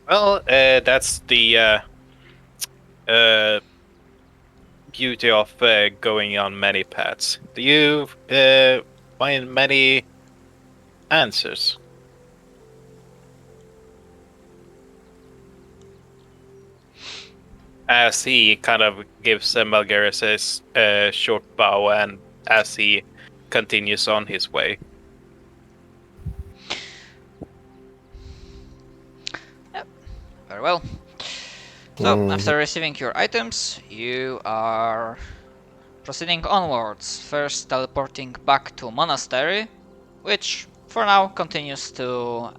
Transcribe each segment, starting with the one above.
Well, that's the beauty of going on many paths. Do you find many answers? As he kind of gives Malgaris a short bow, and as he continues on his way. Very well. So, after receiving your items, you are proceeding onwards, first teleporting back to Monastery, which for now continues to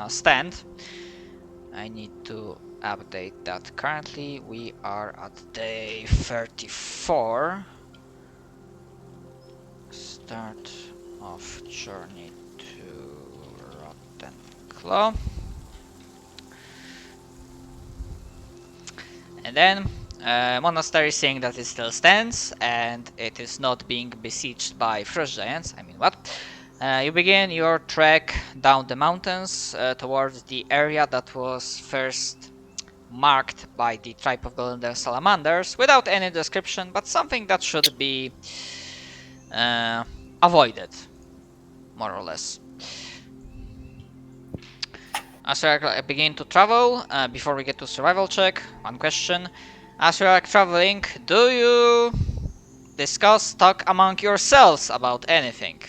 stand. I need to update that. Currently, we are at day 34. Start of journey to Rotten Claw. And then Monastery, seeing that it still stands and it is not being besieged by frost giants, I mean what? You begin your trek down the mountains towards the area that was first marked by the tribe of Golden Salamanders, without any description, but something that should be avoided, more or less. As you begin to travel, before we get to survival check, one question. As you are traveling, do you talk among yourselves about anything?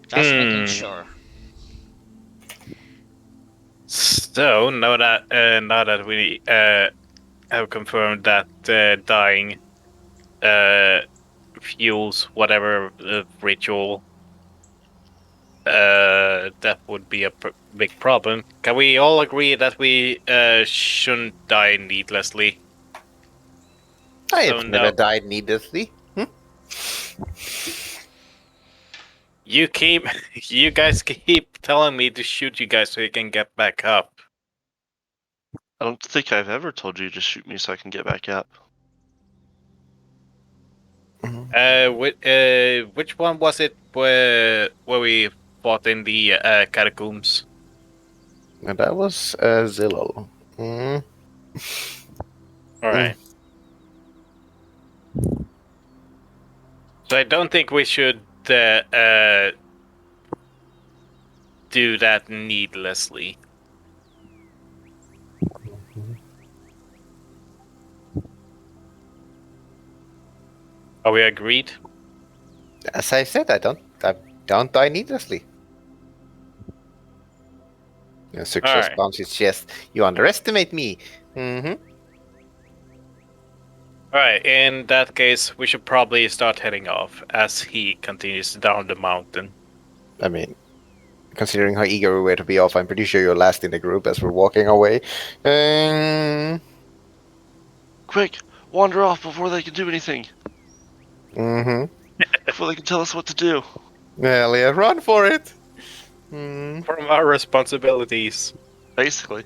Just making sure. So now that we have confirmed that dying fuels whatever ritual, that would be a big problem. Can we all agree that we shouldn't die needlessly? I have never died needlessly. You guys keep telling me to shoot you guys so you can get back up. I don't think I've ever told you to shoot me so I can get back up. Which one was it where we fought in the catacombs? And that was Zillow. Alright. So I don't think we should do that needlessly. Are we agreed? As I said, I don't die needlessly. Success response is just, you underestimate me. Alright, in that case, we should probably start heading off as he continues down the mountain. I mean, considering how eager we were to be off, I'm pretty sure you're last in the group as we're walking away. Quick, wander off before they can do anything. Before they can tell us what to do. Hell yeah, run for it! From our responsibilities. Basically.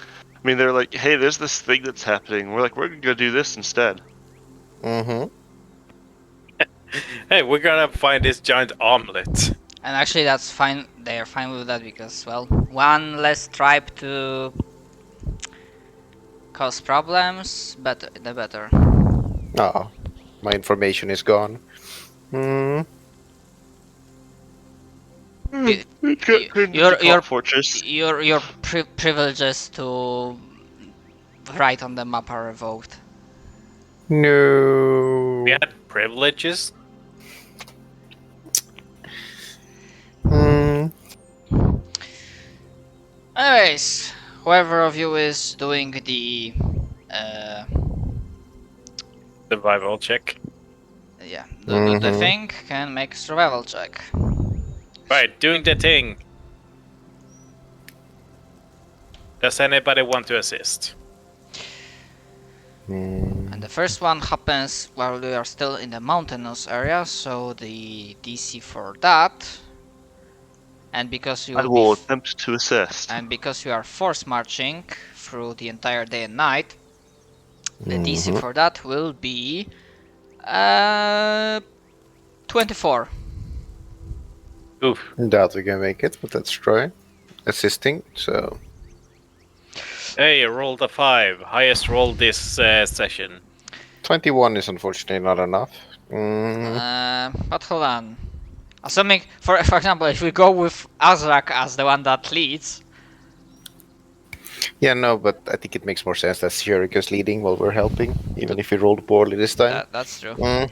I mean, they're like, hey, there's this thing that's happening. We're like, we're gonna do this instead. Hey, we're gonna find this giant omelet. And actually that's fine, they're fine with that because, well, one less tribe to cause problems, but the better. Oh, my information is gone. Your fortress. Your privileges to write on the map are revoked. No. We had privileges? Anyways, whoever of you is doing the survival check. Yeah, the thing can make a survival check. Right, doing the thing. Does anybody want to assist? And the first one happens while we are still in the mountainous area, so the DC for that. And because you I will attempt to assist. And because you are force marching through the entire day and night, the DC for that will be 24. Oof. Doubt we can make it, but let's try. assisting, so Hey, rolled a 5. Highest roll this session. 21 is unfortunately not enough. But hold on. Assuming, for example, if we go with Azrak as the one that leads, Yeah, no, but I think it makes more sense that Shurika's leading while we're helping, even if he rolled poorly this time. that's true. Mm,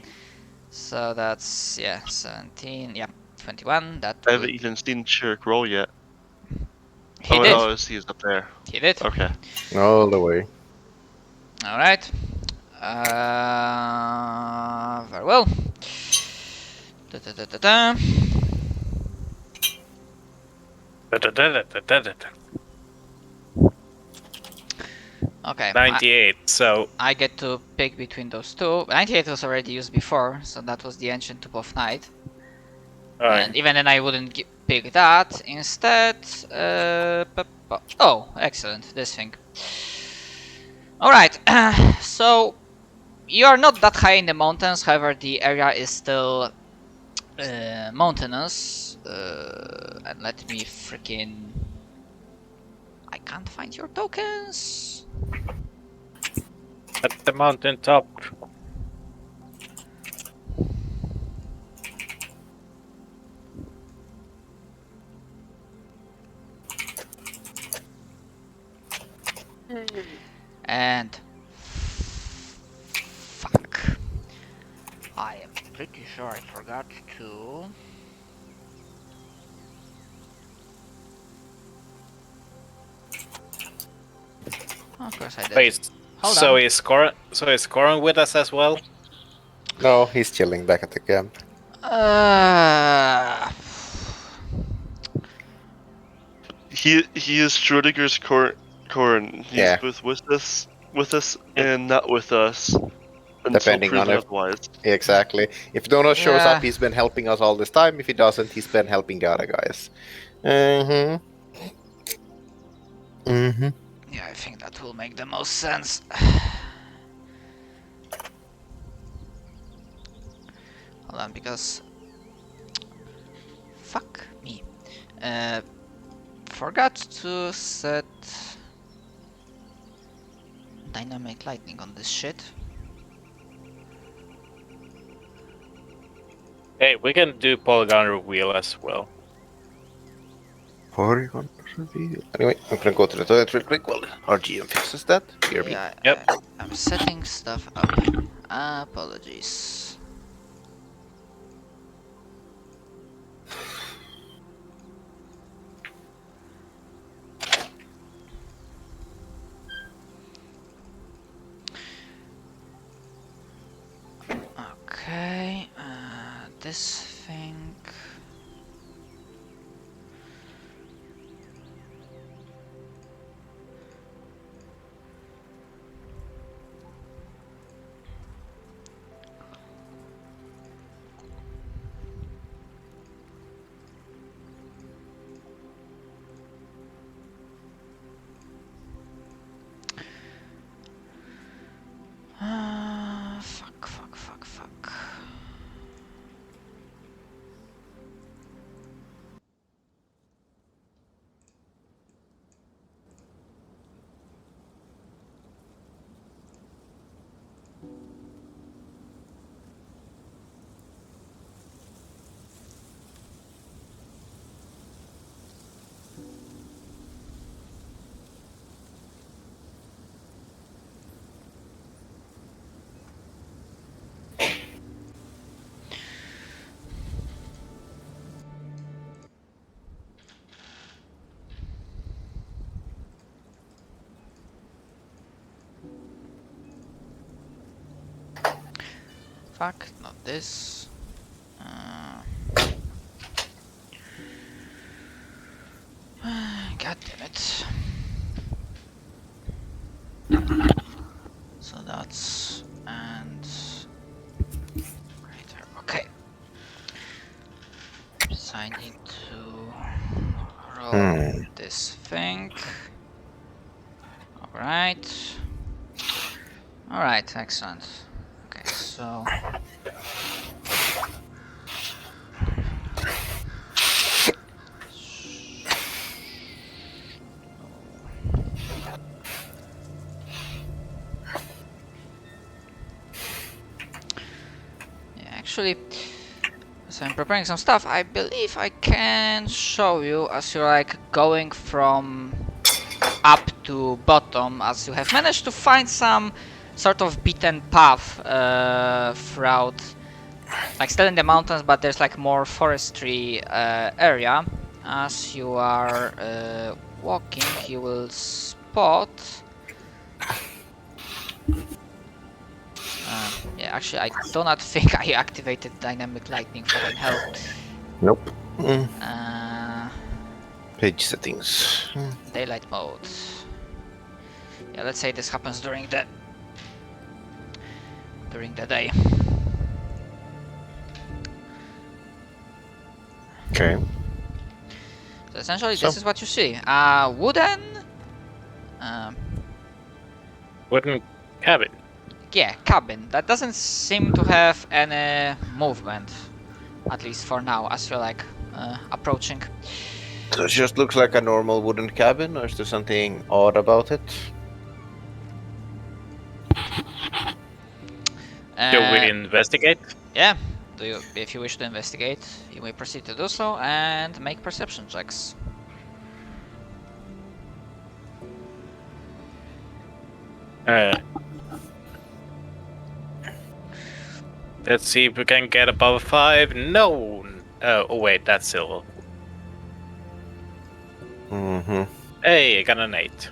So that's, yeah, 17, yeah, 21. That I haven't would... even seen Shirk roll yet. He oh, did. oh, he's up there. He did. Okay. all the way. Alright. Very well. Da-da-da-da-da. Okay. 98, so I get to pick between those two. 98 was already used before, so that was the Ancient Tube of Night. And even then I wouldn't pick that. Instead, oh, excellent, this thing. Alright, so you are not that high in the mountains, however the area is still mountainous. And let me freaking... I can't find your tokens. at the mountain top. And fuck, I am pretty sure I forgot to. Of course I did. Wait, Hold so on. is Corin with us as well? No, he's chilling back at the camp. He is Schrodinger's Corn. He's Yeah. both with us and not with us. Until Depending on proven if- otherwise. Exactly. If Donos shows Yeah. up, he's been helping us all this time. If he doesn't, he's been helping the other guys. Mm-hmm. Mm-hmm. Yeah, I think that will make the most sense. Hold on, because fuck me. Forgot to set dynamic lightning on this shit. Hey, we can do polygon reveal as well. Polygon reveal. Anyway, I'm gonna go to the toilet real quick while our GM fixes that. BRB. Yeah, Yep. I'm setting stuff up. Apologies. Okay, this thing. Fuck. Fuck, not this. God damn it. So that's and greater. Okay. So I need to roll this thing. Alright. Alright, excellent. Okay, so actually, so I'm preparing some stuff. I believe I can show you as you're like going from up to bottom, as you have managed to find some sort of beaten path throughout, like still in the mountains, but there's like more forestry area. As you are walking, you will spot. Yeah, actually, I do not think I activated dynamic lightning for in hell. Nope. Page settings. Daylight mode. Yeah, let's say this happens during the day. Okay. So essentially, So- this is what you see: wooden, Wooden cabin. yeah, cabin that doesn't seem to have any movement, at least for now, as you're like approaching. So it just looks like a normal wooden cabin, or is there something odd about it? Shall we investigate? Yeah. If you wish to investigate, you may proceed to do so and make perception checks. Let's see if we can get above 5. No. Oh wait, that's silver. Mm-hmm. Hey, I got an 8.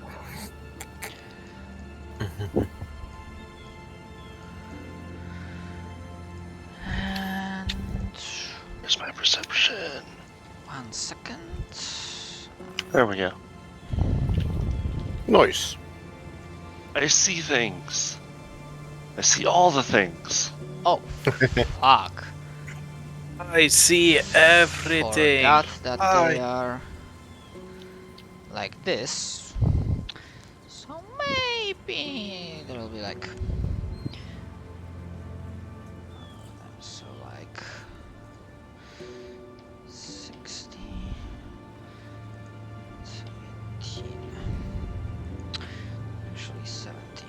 And Here's my perception. 1 second. There we go. Nice. I see things. I see all the things. Oh, fuck. I see everything. Forgot that they are like this. So maybe there will be like. So like 60, 17, actually 70.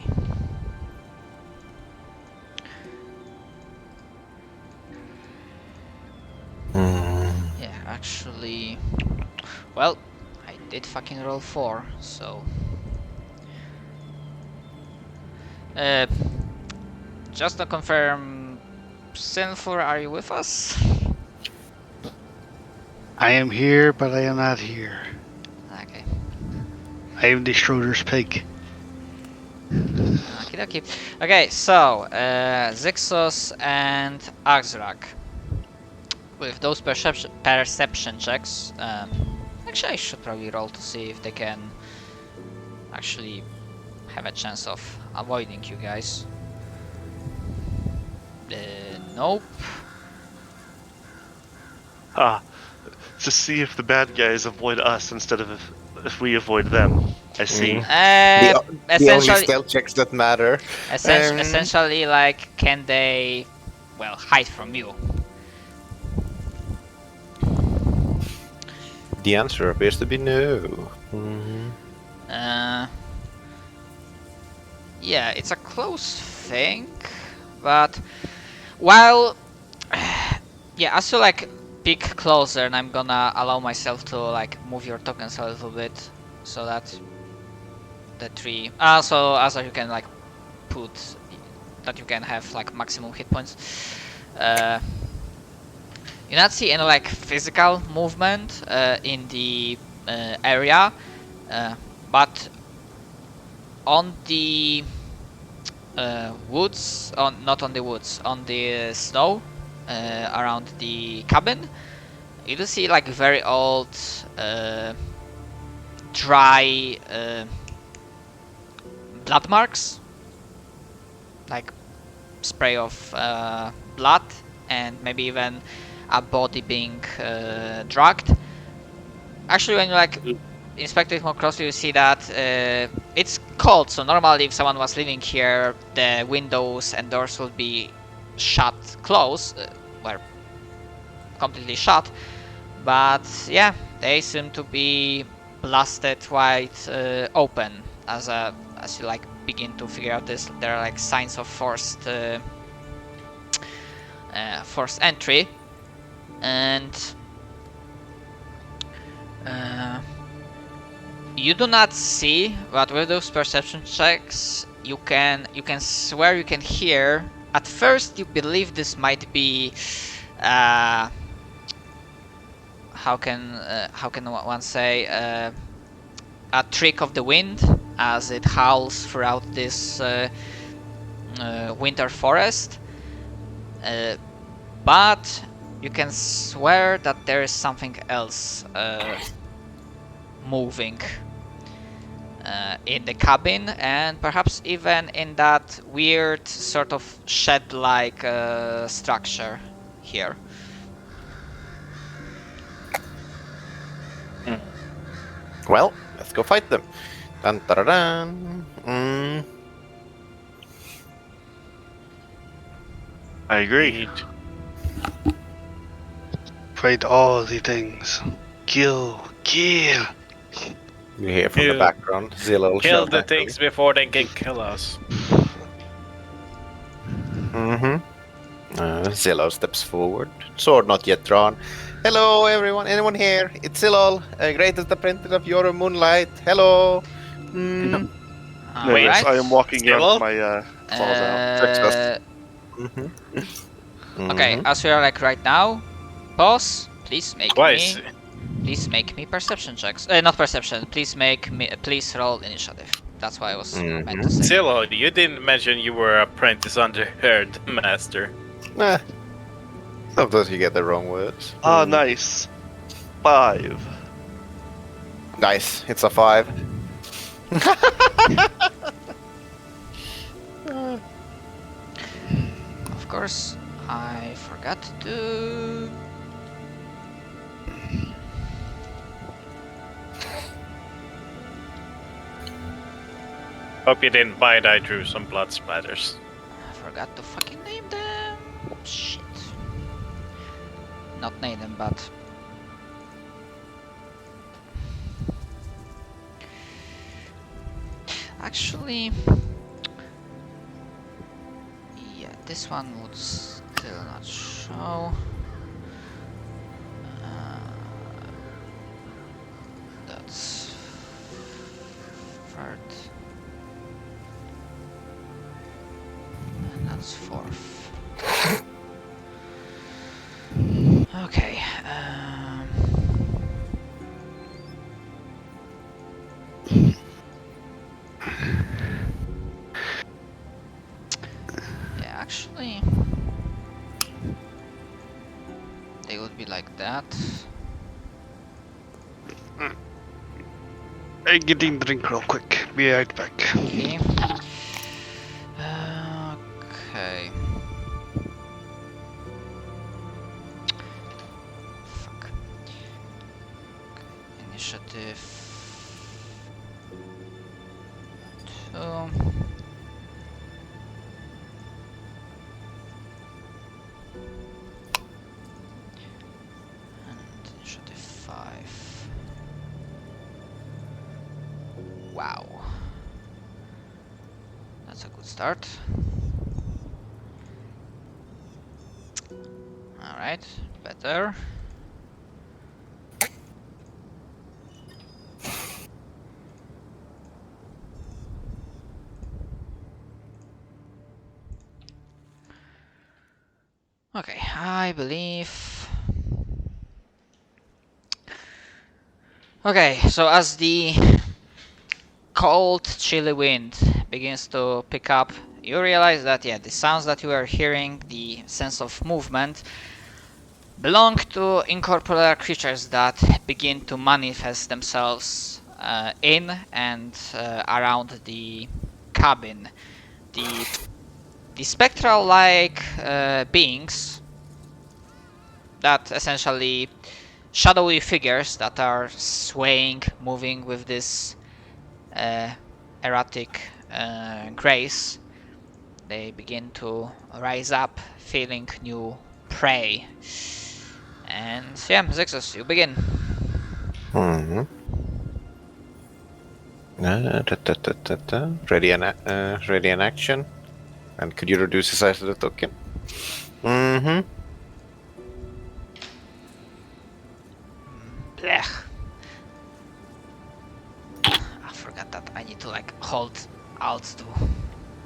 Yeah, actually, well, I did fucking roll 4, so. Just to confirm, Sinful, are you with us? I am here, but I am not here. Okay. I am the Schroeder's pig. Okie dokie. Okay, so Zixos and Axrak. With those perception checks, actually I should probably roll to see if they can actually have a chance of avoiding you guys. Nope. To see if the bad guys avoid us instead of if we avoid them. I see. The only Essentially, stealth checks that matter. essentially, like, can they, well, hide from you? The answer appears to be no. Mm-hmm. Yeah, it's a close thing, but while yeah, as you like peek closer, and I'm gonna allow myself to like move your tokens a little bit so that the tree so as you can like put that you can have like maximum hit points. You not see any like physical movement in the area, but on the woods, not on the woods, on the snow around the cabin, you do see like very old, dry blood marks, like spray of blood, and maybe even a body being dragged. Actually, when you like inspect it more closely, you see that it's cold. So normally, if someone was living here, the windows and doors would be shut, closed, were completely shut. But yeah, they seem to be blasted wide open. As you like begin to figure out this, there are like signs of forced forced entry, and you do not see, but with those perception checks, you can swear you can hear. At first, you believe this might be, how can one say, a trick of the wind as it howls throughout this winter forest, but you can swear that there is something else moving in the cabin, and perhaps even in that weird sort of shed-like structure here. Well, let's go fight them. Dun, dun, dun, dun. I agree. Fight all the things. Kill. You hear from the Kill. background. Zillow Kill the things before they can kill us. Zillow steps forward, sword not yet drawn. Hello, everyone. Anyone here? It's Zillow, greatest apprentice of your moonlight. Hello. Yes, Alright. I am walking Still? out my falls out. Okay, as we are like right now, boss, please make Twice. me perception checks. Not perception. Please roll initiative. That's what I was meant to say. Zillow, you didn't mention you were apprentice under her master. Nah. Sometimes you get the wrong words. Ah, nice. 5. Nice. It's a 5. Of course, I forgot to. Hope you didn't bite. I drew some blood splatters. I forgot to fucking name them. Shit. Not name them, but. Actually. Yeah, this one would still not show. That's third. And that's fourth. Okay. Yeah, actually, they would be like that. I'm getting drink real quick. Be right back. Okay. Okay. Fuck. Initiative 2. And initiative 5. Wow. That's a good start. Alright, better. Okay, I believe. Okay, so as the cold, chilly wind begins to pick up, you realize that, yeah, the sounds that you are hearing, the sense of movement, belong to incorporeal creatures that begin to manifest themselves in and around the cabin. The spectral-like beings, that essentially shadowy figures that are swaying, moving with this erratic grace, they begin to rise up, feeling new prey. And yeah, Zixus, you begin. Ready an action. And could you reduce the size of the token? Mm-hmm. Blech. I forgot that I need to like hold Alt to.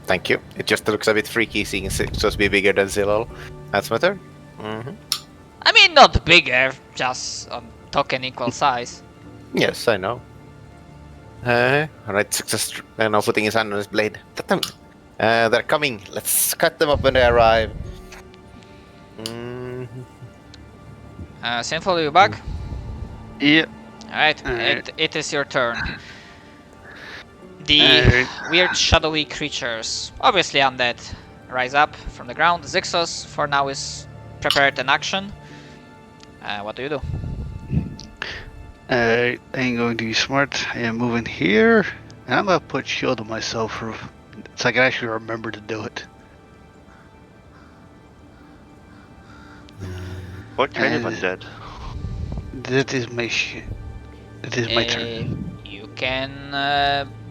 Thank you. It just looks a bit freaky seeing it supposed to be bigger than Zilal. That's my turn. Mm-hmm. I mean, not bigger, just on token equal size. Yes, I know. Alright, success. Now putting his hand on his blade. Let them. They're coming. Let's cut them up when they arrive. Mm-hmm. Sinful, are you back? Yep. Alright, Alright. it is your turn. The Alright. weird shadowy creatures, obviously undead, rise up from the ground. Zixos, for now, is prepared in action. What do you do? Alright, I'm going to be smart. I am moving here, and I'm gonna put shield on myself so I can actually remember to do it. What kind of And- undead? That is my shit. It is my turn. You can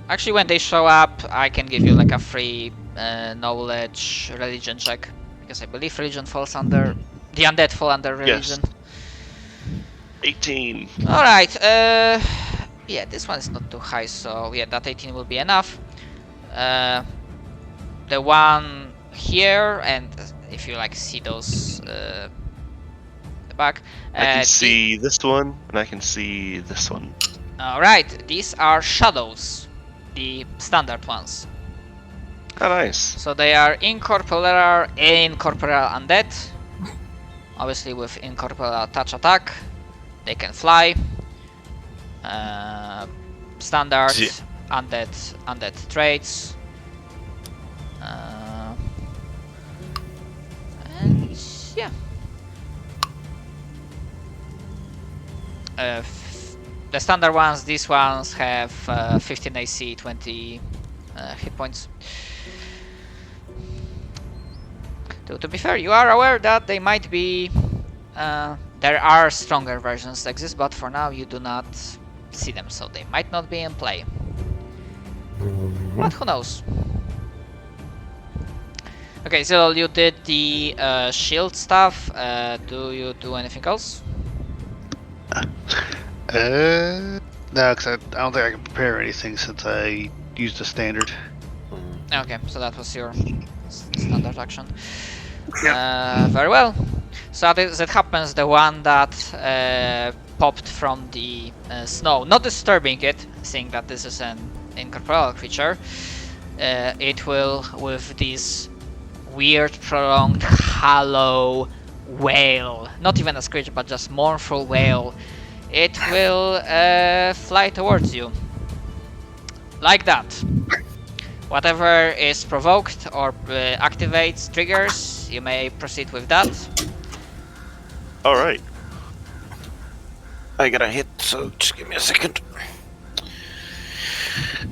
actually, when they show up, I can give you like a free knowledge religion check, because I believe religion falls under the undead fall under Yes. religion. 18. All right. Yeah, this one is not too high, so yeah, that 18 will be enough. The one here, and if you like see those the back. I can see this one, and I can see this one. Alright, these are shadows, the standard ones. Oh, nice. So they are incorporeal undead. Obviously with incorporeal touch attack. They can fly. Standard Yeah. undead traits. And yeah. The standard ones, these ones have 15 AC, 20 hit points. To be fair, you are aware that they might be... there are stronger versions that exist, but for now you do not see them, so they might not be in play. But who knows? Okay, so you did the shield stuff. Do you do anything else? No, because I don't think I can prepare anything since I used the standard. Okay, so that was your standard action. Very well. So as it happens, the one that popped from the snow, not disturbing it, seeing that this is an incorporeal creature, it will, with this weird, prolonged, hollow wail, not even a screech, but just mournful wail, it will fly towards you. Like that. Whatever is provoked or activates triggers, you may proceed with that. Alright. I got a hit, so just give me a second.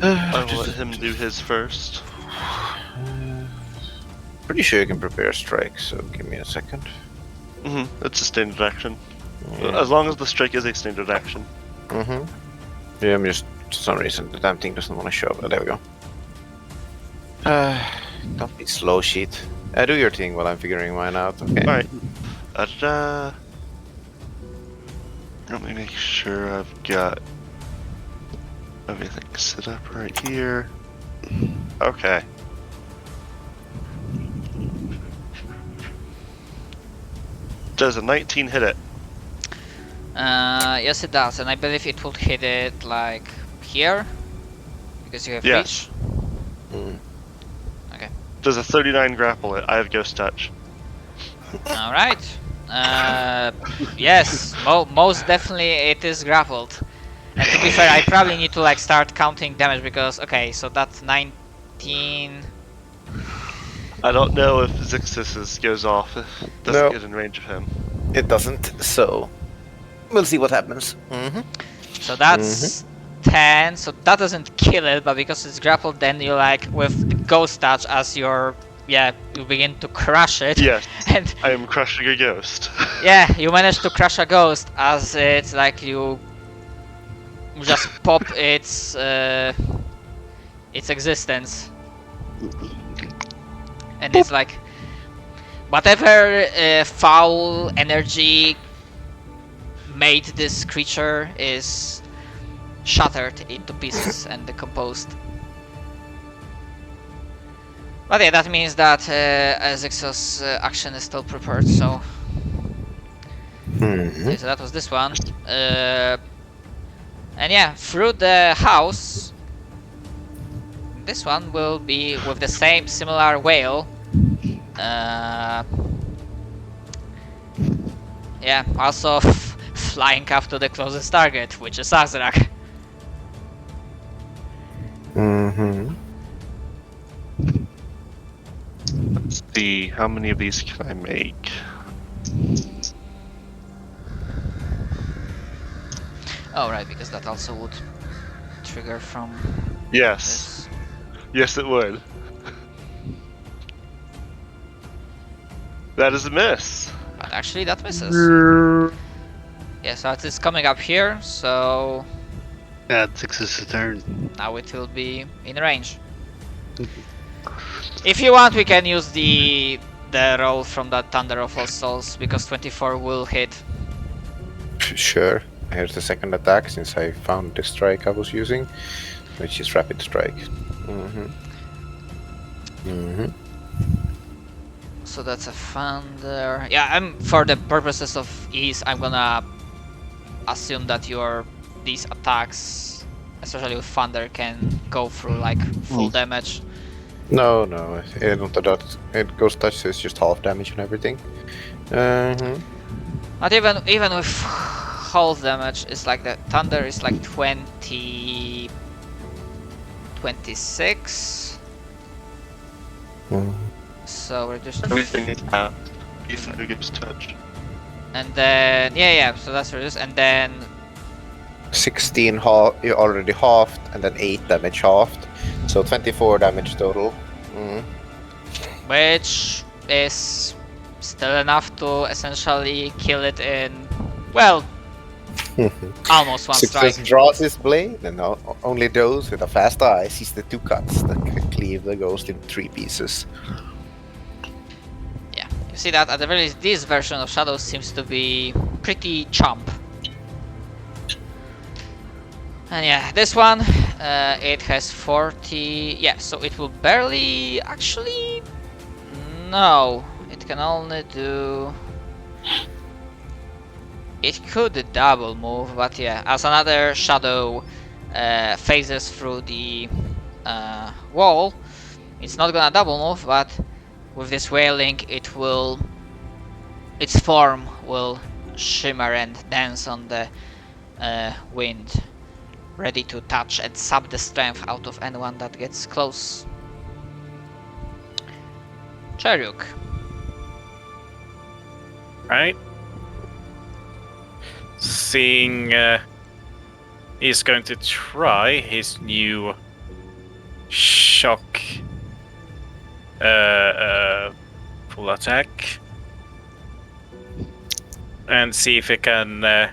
I will let him do his first. Pretty sure you can prepare a strike, so give me a second. It's a standard action. Yeah. As long as the strike is a standard action. Yeah, I'm just, for some reason, the damn thing doesn't want to show up. There we go. Don't be slow, sheet. Do your thing while I'm figuring mine out, okay? Alright. Let me make sure I've got everything set up right here. Okay. Does a 19 hit it? Yes, it does, and I believe it would hit it like here, because you have Yes. reach. Does a 39 grapple it? I have ghost touch. All right. Yes, most definitely it is grappled. And to be fair, I probably need to like start counting damage because okay, so that's 19. I don't know if Zixis goes off. It doesn't No. get in range of him. It doesn't, so we'll see what happens. So that's 10. So that doesn't kill it, but because it's grappled, then you like with the ghost touch as you begin to crush it. Yes, And I am crushing a ghost. yeah, you manage to crush a ghost as it's like you just pop its existence, and it's like whatever foul energy made this creature is shattered into pieces and decomposed. But yeah, that means that Zixos' action is still prepared, so... Mhm. Okay, so that was this one. And yeah, through the house, this one will be with the same similar whale. Yeah, also flying up to the closest target, which is Azrak. Mhm. Let's see, how many of these can I make? Oh right, because that also would trigger from Yes. this. Yes, it would. That is a miss. But actually that misses. Yeah, so it is coming up here, so Yeah, it's Zix's turn. now it will be in range. If you want, we can use the roll from that Thunder of All Souls, because 24 will hit. Sure. Here's the second attack since I found the strike I was using, which is rapid strike. Mhm. Mhm. So that's a Thunder. Yeah, for the purposes of ease, I'm gonna assume that these attacks, especially with Thunder, can go through like full damage. No, I don't adopt. It goes touch, so it's just half damage and everything. Mhm. Not even with half damage, it's like the Thunder is like 26. Mhm. So we're just Everything is half. Even who gives touch. and then yeah, so that's reduced, and then 16 already halved, and then 8 damage halved, so 24 damage total. Mhm. which is still enough to essentially kill it in, well, almost one Success strike. draws his blade, and only those with a fast eye sees the two cuts that can cleave the ghost in 3 pieces. Yeah, you see that at the very least, this version of Shadows seems to be pretty chump. And yeah, this one, it has 40. Yeah, so it will barely actually. No, it can only do. It could double move, but yeah, as another shadow phases through the wall, it's not gonna double move, but with this wailing, its form will shimmer and dance on the wind, ready to touch and sap the strength out of anyone that gets close. Cheruk. Right. Seeing he's going to try his new shock full attack and see if he can.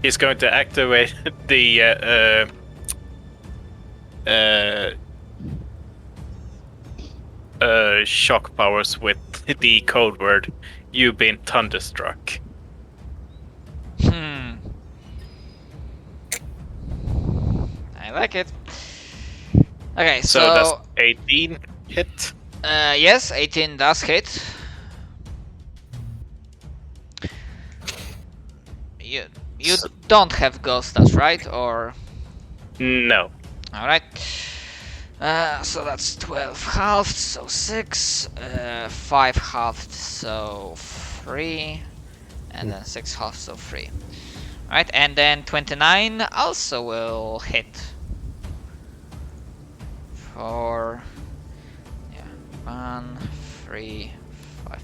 He's going to activate the shock powers with the code word "You've been thunderstruck." I like it. Okay, So that's 18 hit. yes, 18 does hit. You don't have ghost touch, right? Or No. all right. So that's 12 halved, so 6. 5 halved, so 3, and then 6 halved, so 3. All right, and then 29 also will hit. For 1, 3, 5.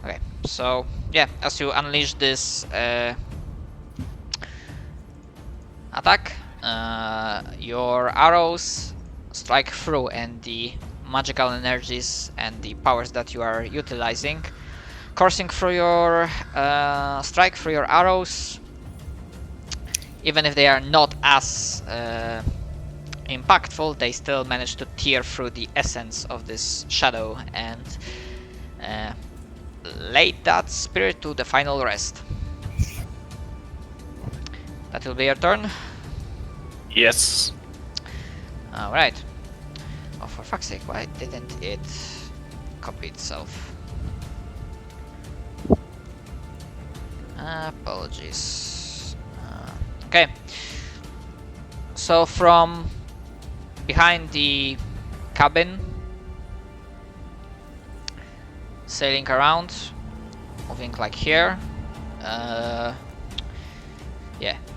Okay, so yeah, as you unleash this attack, your arrows strike through, and the magical energies and the powers that you are utilizing coursing through your strike through your arrows, even if they are not as impactful, they still manage to tear through the essence of this shadow and lay that spirit to the final rest. That will be your turn. Yes. Alright. Oh, for fuck's sake, why didn't it copy itself? Apologies. Okay. So from behind the cabin, sailing around, moving like here. Yeah,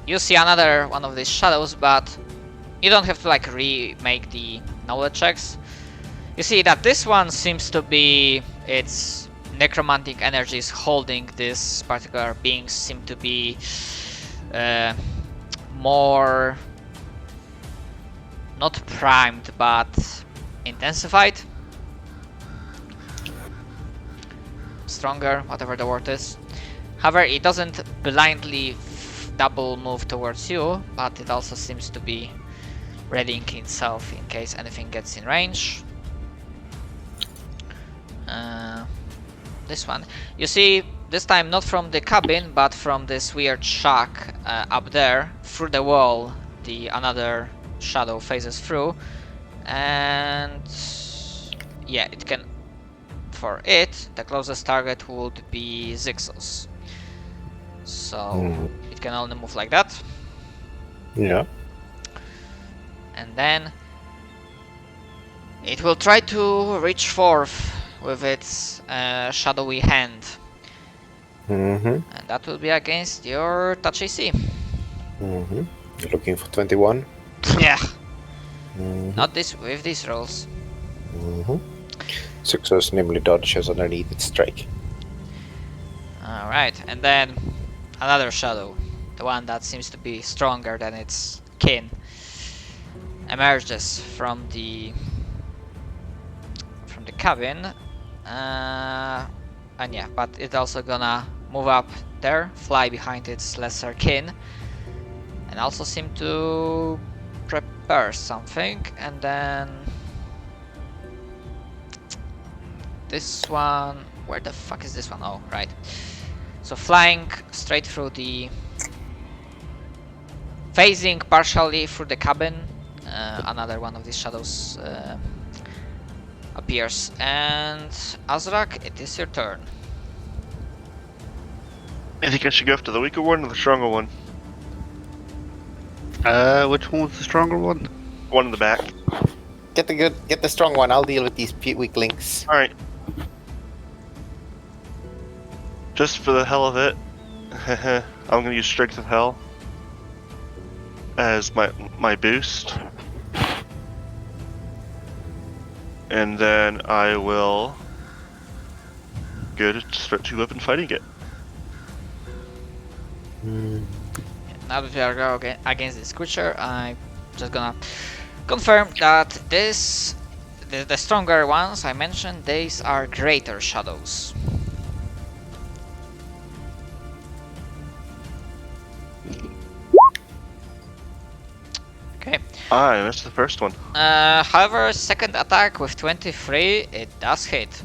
you see another one of these shadows, but you don't have to like remake the knowledge checks. You see that this one seems to be its necromantic energies holding this particular being seem to be more not primed but intensified, stronger, whatever the word is. However, it doesn't blindly double move towards you, but it also seems to be readying itself in case anything gets in range. This one, you see, this time not from the cabin, but from this weird shack up there, through the wall, another shadow phases through, and yeah, it can. For it, the closest target would be Zixos. So it can only move like that. Yeah. And then it will try to reach forth with its shadowy hand. And that will be against your touch AC. You're looking for 21? Yeah. Not this with these rolls. Success nimbly dodges underneath its strike. Alright, and then another shadow, the one that seems to be stronger than its kin, emerges from the cabin, and yeah, but it's also gonna move up there, fly behind its lesser kin, and also seem to prepare something. And then this one, where the fuck is this one? Oh, right. So flying straight through phasing partially through the cabin, another one of these shadows appears. And Azrak, it is your turn. I think I should go after the weaker one or the stronger one? Which one was the stronger one? One in the back. Get the strong one. I'll deal with these weak links. Alright. Just for the hell of it, I'm gonna use Strength of Hell as my boost. And then I will go to start 2-weapon fighting it. Now that we are going against this creature, I'm just gonna confirm that the stronger ones I mentioned, these are greater shadows. Okay. I missed the first one. However, second attack with 23, it does hit.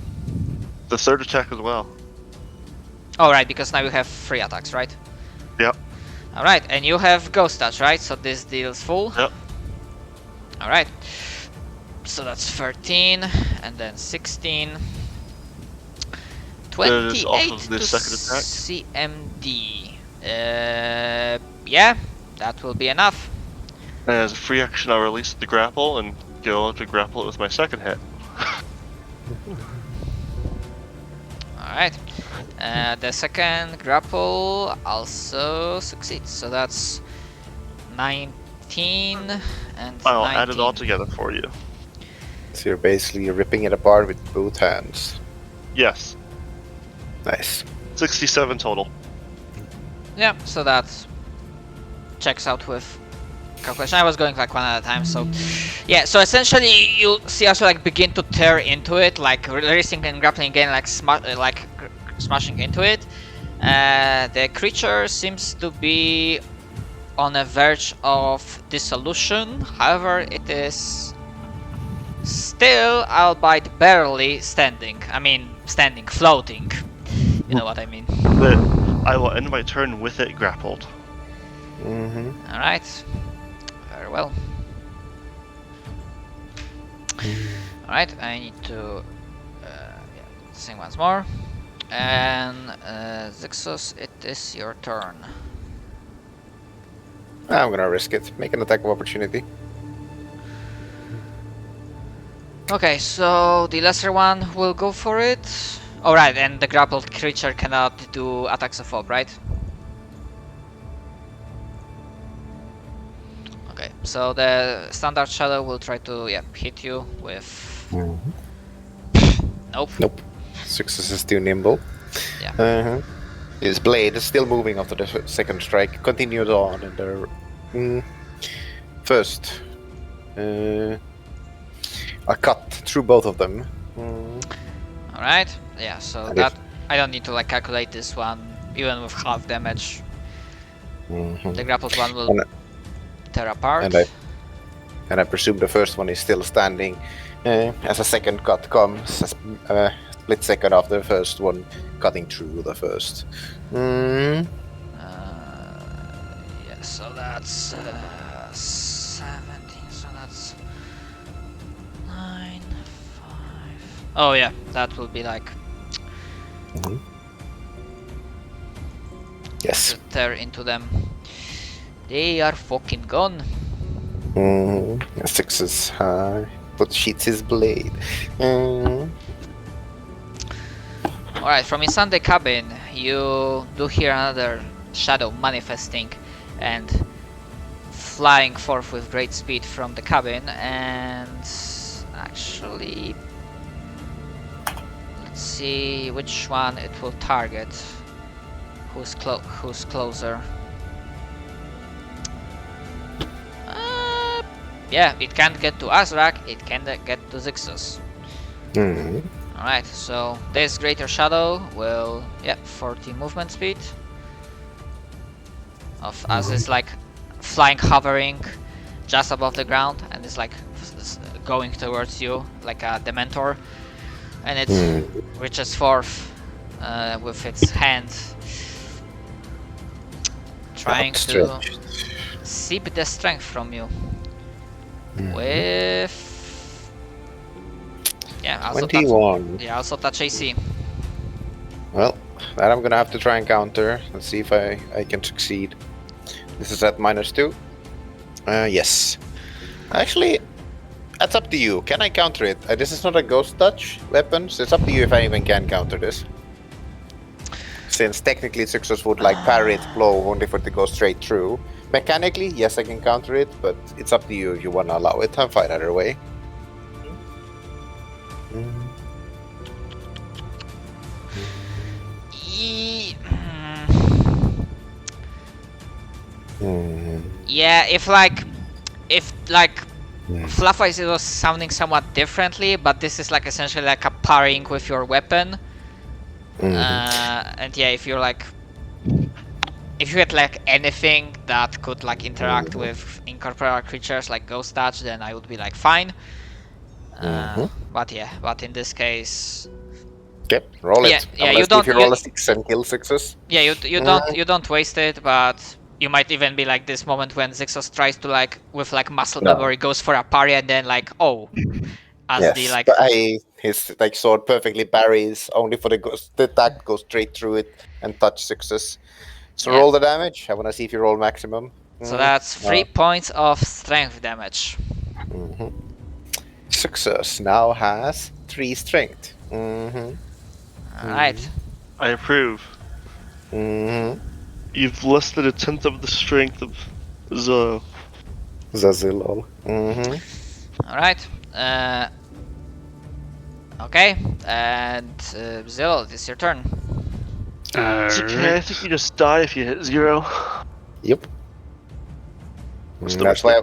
The third attack as well. Oh, right, because now you have 3 attacks, right? Yep. Alright, and you have Ghost Touch, right? So this deals full? Yep. Alright. So that's 13, and then 16. 28 also the to second attack. CMD. Yeah, that will be enough. And as a free action, I'll release the grapple and go to grapple it with my second hit. Alright. The second grapple also succeeds, so that's 19 and I'll 19. add it all together for you. So you're basically ripping it apart with both hands. Yes. Nice. 67 total. Yeah, so that checks out with calculation. I was going like one at a time, so yeah. So essentially, you see us like begin to tear into it, like releasing and grappling again, like smashing into it. The creature seems to be on a verge of dissolution. However, it is still, albeit barely, standing. I mean, standing, floating. You know what I mean. But I will end my turn with it grappled. Alright. Very well. Alright, I need to sing once more. And Zixos, it is your turn. I'm gonna risk it. Make an attack of opportunity. Okay, so the lesser one will go for it. Alright, and the grappled creature cannot do attacks of op, right? Okay, so the standard shadow will try to hit you with... Nope. Nope. Success is too nimble. Yeah. His blade is still moving after the second strike. Continued on in the first. A cut through both of them. Alright, yeah, so And that... I don't need to like calculate this one, even with half damage. The grappled one will tear apart. And I presume the first one is still standing. As a second cut comes, a split second after the first one, cutting through the first. Yeah, so that's 17, so that's 9, 5... Oh yeah, that will be like... Yes. to tear into them. They are fucking gone. Sixes high, but sheets his blade. Alright, from inside the cabin, you do hear another shadow manifesting and flying forth with great speed from the cabin, and actually, let's see which one it will target. Who's closer? Yeah, it can't get to Azrak, it can get to Zixos. Alright, so this greater shadow will, 40 movement speed. Of as it's like flying, hovering just above the ground, and it's like going towards you like a Dementor. And it reaches forth with its hand, trying to seep the strength from you. With also 21. also touch AC. Well, that I'm gonna have to try and counter. Let's see if I can succeed. This is at -2. Yes. Actually, that's up to you. Can I counter it? This is not a ghost touch weapon, so it's up to you if I even can counter this. Since technically Success would like parry its blow only for it to go straight through. Mechanically, yes, I can counter it, but it's up to you if you want to allow it. I'm fine either way. Yeah, if Fluffwise it was sounding somewhat differently, but this is like essentially like a parrying with your weapon. And yeah, if you're like, if you had like anything that could like interact with incorporeal creatures like Ghost Touch, then I would be like fine. But in this case, okay, roll it. Yeah, you don't. If you roll a 6 and kill Success. Yeah, you don't waste it, but you might even be like this moment when Zixos tries to like with like muscle memory goes for a parry and then like his like sword perfectly parries only for the attack goes straight through it and touch Success. So roll the damage. I want to see if you roll maximum. So that's 3 points of strength damage. Success now has 3 strength. Alright. I approve. You've less than a tenth of the strength of Zazilol. Alright. Okay, and Zil, it's your turn. It's okay, I think you just die if you hit 0. Yep. That's why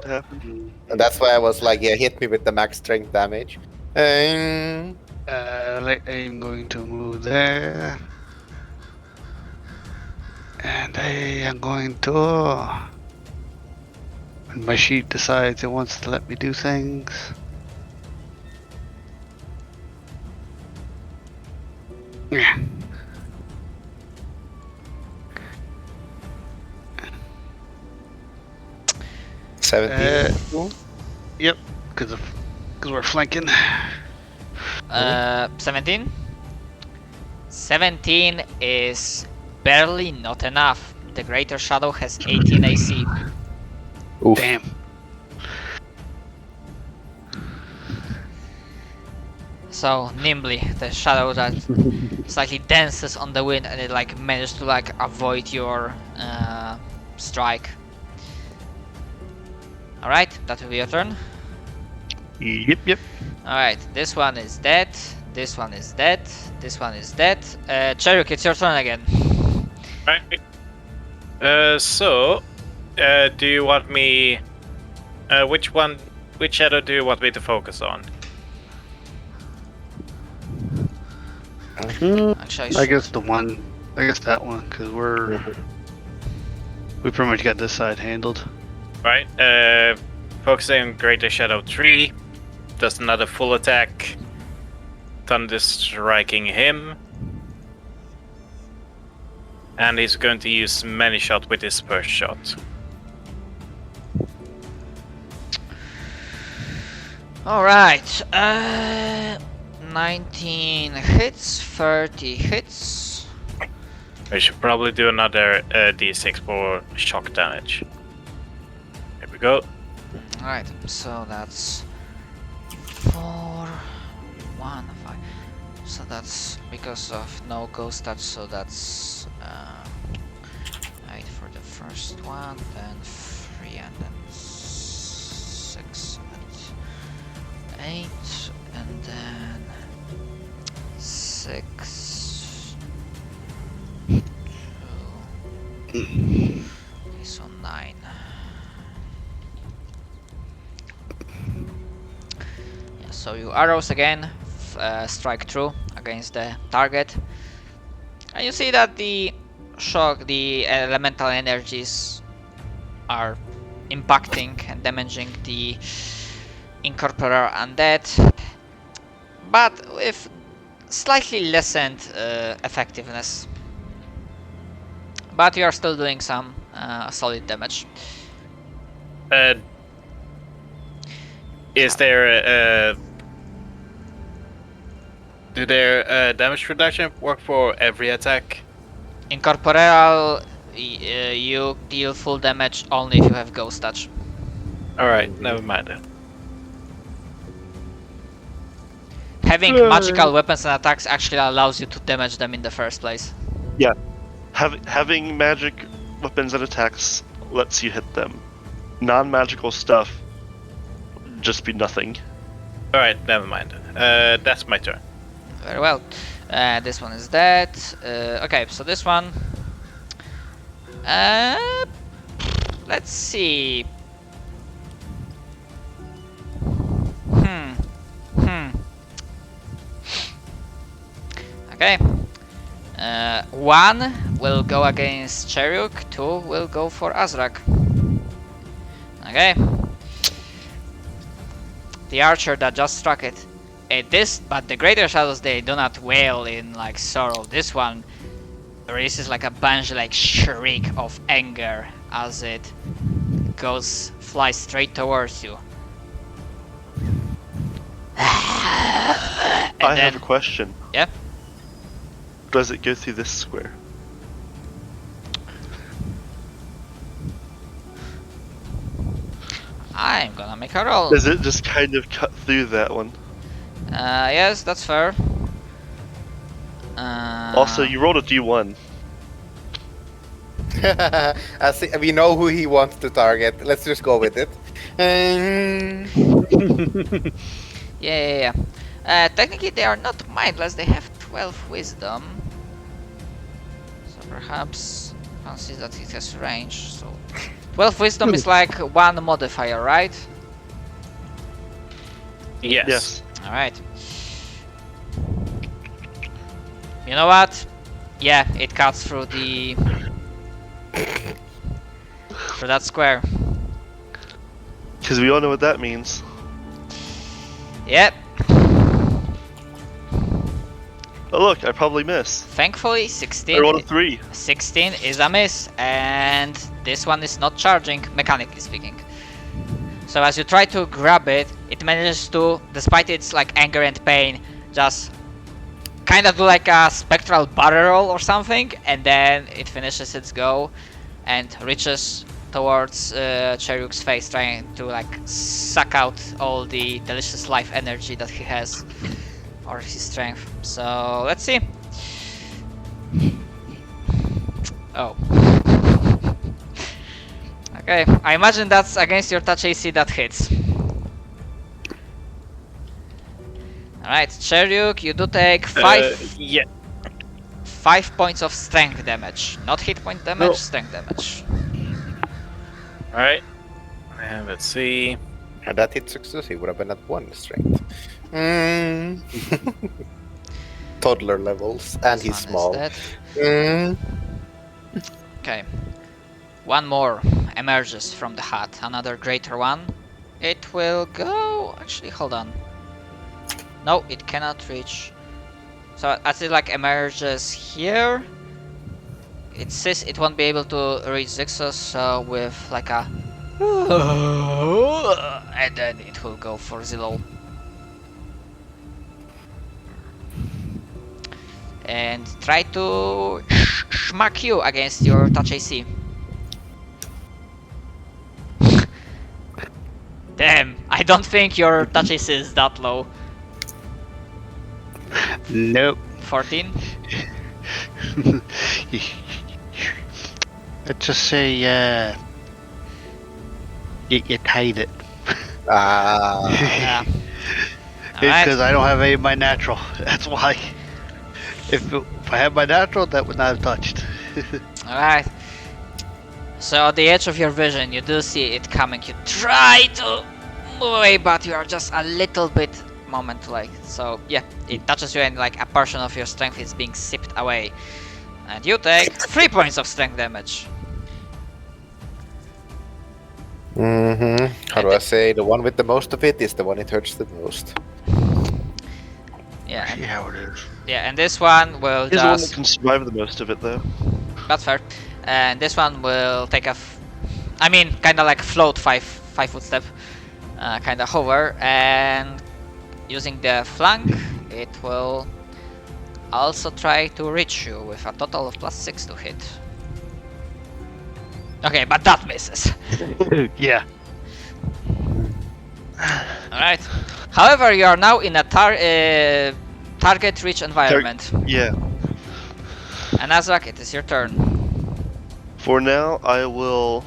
I was like, hit me with the max strength damage. I'm going to move there. And I am going to When my sheet decides it wants to let me do things. Yeah. Uh, 17. Yep, because we're flanking. 17? 17 is barely not enough. The Greater Shadow has 18 AC. Oof. Damn. So nimbly, the shadow that slightly dances on the wind, and it like managed to like avoid your strike. All right, that will be your turn. Yep. All right, this one is dead. This one is dead. This one is dead. Cheruk, it's your turn again. Right. Do you want me? Which shadow do you want me to focus on? Actually, I guess that one, because we pretty much got this side handled. Right. Focusing on Greater Shadow 3. Does another full attack. Thunder striking him. And he's going to use many shot with his first shot. all right. 19 hits, 30 hits. I should probably do another d6 for shock damage. Here we go. All right, so that's 4, 1, 5. So that's because of no ghost touch. So that's 8 for the first one, then 3, and then 6, and 8, and then 6. 2. Okay, so 9. Yeah, so you arrows again strike through against the target, and you see that the elemental energies are impacting and damaging the incorporeal undead, but with slightly lessened effectiveness. But you are still doing some solid damage. Is there do their damage reduction work for every attack? Incorporeal, you deal full damage only if you have ghost touch. Alright, never mind then. Having magical weapons and attacks actually allows you to damage them in the first place. Having magic weapons and attacks lets you hit them. Non-magical stuff just be nothing. Alright, never mind. That's my turn. Very well. This one is dead. Okay, so this one. Let's see. Okay. 1 will go against Cheruk, 2 will go for Azrak. Okay. The archer that just struck it. But the Greater Shadows, they do not wail in like sorrow. This one releases like a banshee-like shriek of anger as it flies straight towards you. I have a question. Yeah? Does it go through this square? I'm gonna make a roll. Does it just kind of cut through that one? Yes, that's fair. Also, you rolled a d1. We know who he wants to target. Let's just go with it. Yeah. Technically, they are not mindless. They have 12 wisdom. So perhaps fancies that it has range. So 12 wisdom is like 1 modifier, right? Yes. All right. You know what? Yeah, it cuts through the through that square. Because we all know what that means. Yep. Oh look, I probably miss. Thankfully, I rolled a 3. 16 is a miss, and this one is not charging, mechanically speaking. So as you try to grab it, it manages to, despite its like anger and pain, just kind of do like a spectral barrel or something, and then it finishes its go and reaches towards Cheruk's face, trying to like suck out all the delicious life energy that he has, or his strength. So let's see. Oh. Okay, I imagine that's against your touch AC that hits. Alright, Cheruk, you do take 5 Yeah. 5 points of strength damage. Not hit point damage, No. strength damage. Alright. And let's see. Had that hit success, he would have been at 1 strength. Mm. Toddler levels, and he's This one small. is dead. Mm. Okay. One more emerges from the hut. Another greater one. It will go... Actually, hold on. No, it cannot reach. So as it like emerges here, it says it won't be able to reach Zixus, so with like a... and then it will go for Zillow. And try to smack you against your touch AC. Damn, I don't think your touch AC is that low. Nope. 14? Let's just say, you tied it. Yeah. Because I don't have any of my natural. That's why. If I had my natural, that would not have touched. Alright. So at the edge of your vision, you do see it coming. You try to move away, but you are just a little bit moment too late. So yeah, it touches you and like a portion of your strength is being sipped away. And you take 3 points of strength damage. How do I say? The one with the most of it is the one it hurts the most. Yeah, See how it is. yeah, and this one will He's the one that just... can survive the most of it, though. That's fair. And this one will take a... I mean, kind of like float 5 foot step. Kind of hover, and using the flank, it will also try to reach you with a total of +6 to hit. Okay, but that misses. Yeah. Alright. However, you are now in a target rich environment. Yeah. And Azrak, it is your turn. For now, I will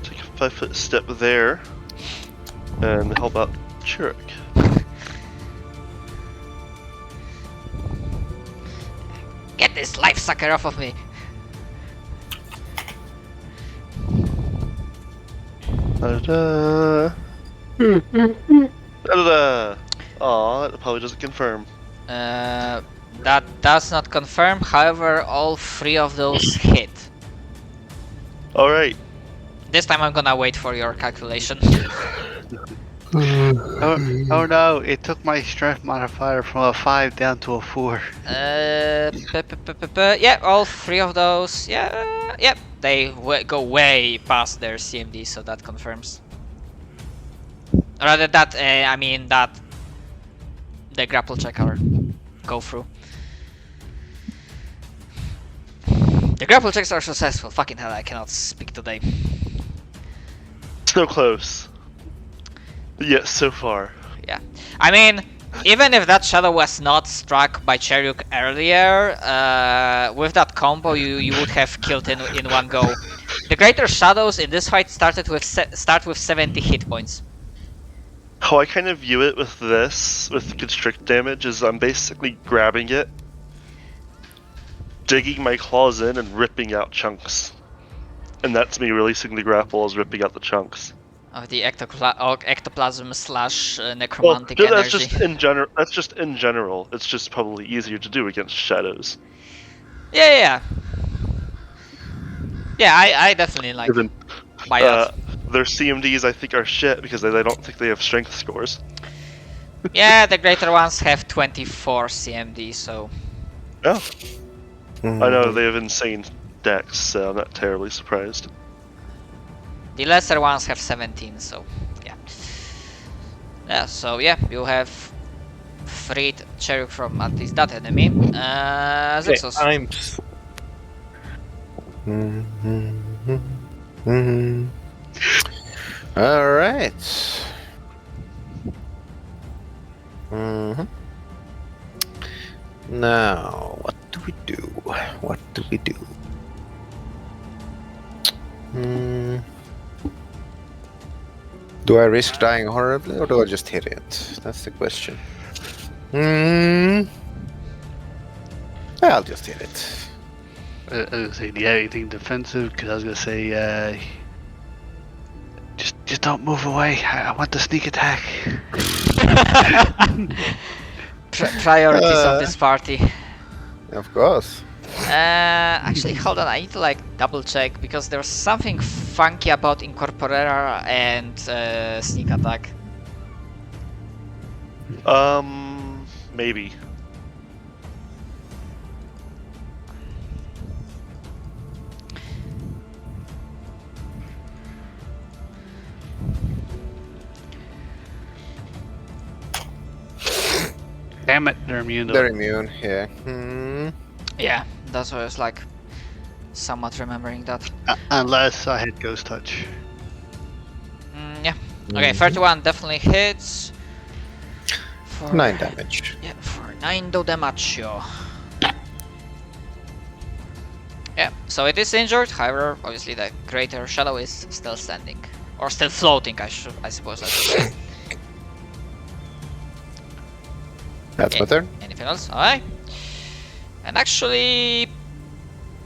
take a 5-foot step there and help out Chirk. Get this life sucker off of me. Da-da. Da-da-da. Aw, that probably doesn't confirm. That does not confirm, however, all 3 of those hit. Alright. This time I'm gonna wait for your calculation. Oh no, it took my strength modifier from a 5 down to a 4. Yeah, all 3 of those, yeah, they go way past their CMD, so that confirms. Rather that, I mean that the grapple check or go through. The grapple checks are successful. Fucking hell, I cannot speak today. So close. Yes, so far. Yeah, I mean, even if that shadow was not struck by Cheruk earlier, with that combo you would have killed in one go. The greater shadows in this fight start with 70 hit points. How I kind of view it with this, with constrict damage, is I'm basically grabbing it, digging my claws in, and ripping out chunks. And that's me releasing the grapple as ripping out the chunks. Of the ectoplasm slash Well, necromantic that's energy. just in general. That's just in general. It's just probably easier to do against shadows. Yeah, I definitely like Even, buy that. their CMDs I think are shit because they don't think they have strength scores. Yeah, the greater ones have 24 CMD, so Yeah, Mm-hmm. I know they have insane decks, so I'm not terribly surprised. the lesser ones have 17, so yeah. Yeah, so yeah, you have freed Cherub from at least that enemy. Okay, Zexos. All right. Mm-hmm. Now, what do we do? What do we do? Do I risk dying horribly, or do I just hit it? That's the question. I'll just hit it. I was gonna say, do you have anything defensive? Because I was gonna say, just don't move away. I want the sneak attack. Priorities of this party. Of course. Actually, hold on, I need to like double check because there's something funky about Incorporera and Sneak Attack. Maybe. Damn it, they're immune to They're it. immune, yeah. Yeah, that's why I was like somewhat remembering that. Unless I had Ghost Touch. Yeah. Okay, 31 definitely hits. For 9 damage. Yeah, for 9 damage. Yeah, so it is injured, however, obviously the greater shadow is still standing. Or still floating, I suppose I should say. That's my turn. Anything else? Alright. And actually,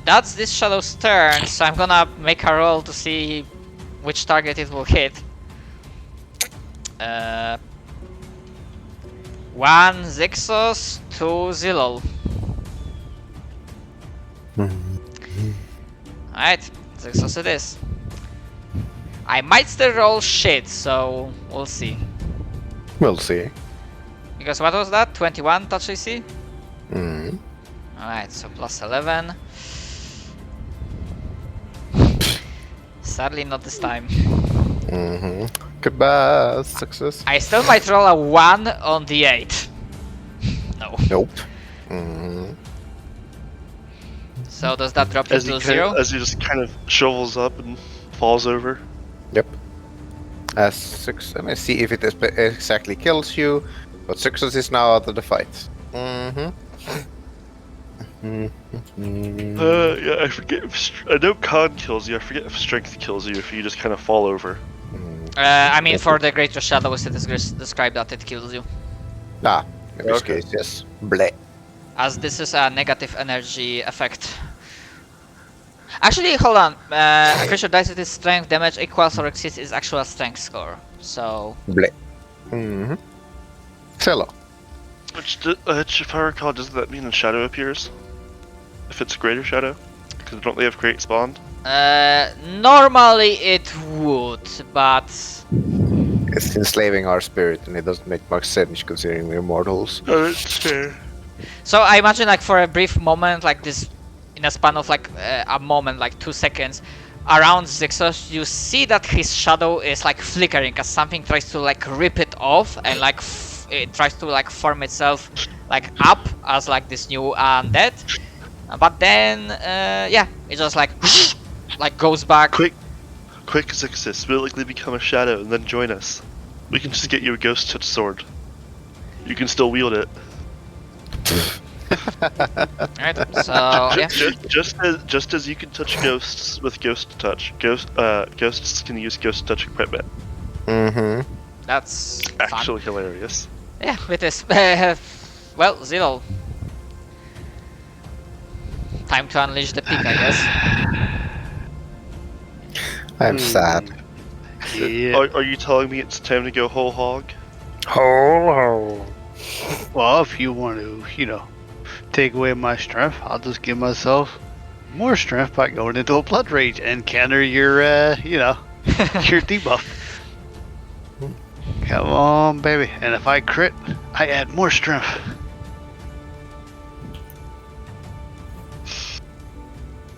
that's this shadow's turn, so I'm gonna make a roll to see which target it will hit. 1 Zixos, 2 Zilol. Alright, Zixos it is. I might still roll shit, so we'll see. We'll see. Because what was that? 21 touch AC? Mm. Alright, so plus 11. Sadly, not this time. Mm-hmm. Goodbye, success. I still might roll a 1 on the 8. No. Nope. Mm-hmm. So does that drop As to he 0? as he just kind of shovels up and falls over. Yep. As six, let me see if it exactly kills you, but success is now out of the fight. Mm-hmm. Yeah, I forget. I know con kills you. I forget if strength kills you if you just kind of fall over. I mean, for the Greater Shadows, it is described that it kills you. Ah, in this Okay. case, yes. Bleh. As this is a negative energy effect. Actually, hold on. A creature dies with its strength damage equals or exceeds its actual strength score. So, Bleh. Mm-hmm. Cello. Which, if I recall, doesn't that mean a shadow appears? If it's a greater shadow? Because don't they have create spawned? normally it would, but It's enslaving our spirit, and it doesn't make much sense considering we're mortals. Oh, that's fair. so I imagine like for a brief moment, like this, in a span of like a moment, like 2 seconds, around Zixos, you see that his shadow is like flickering as something tries to like rip it off and like it tries to like form itself like up as like this new undead. But then, yeah, it just like goes back. Quick, Zixis, willingly become a shadow and then join us. We can just get you a ghost touch sword. You can still wield it. Right, so yeah. Just as you can touch ghosts with ghost touch, ghosts can use ghost touch equipment. Mm-hmm. That's fun. Actually hilarious. Yeah, with this. Well, Zilol. Time to unleash the peak, I guess. I'm sad. Yeah. Are you telling me it's time to go whole hog? Ho, Well, if you want to, take away my strength, I'll just give myself more strength by going into a blood rage and counter your, Your debuff. Come on, baby. And if I crit, I add more strength.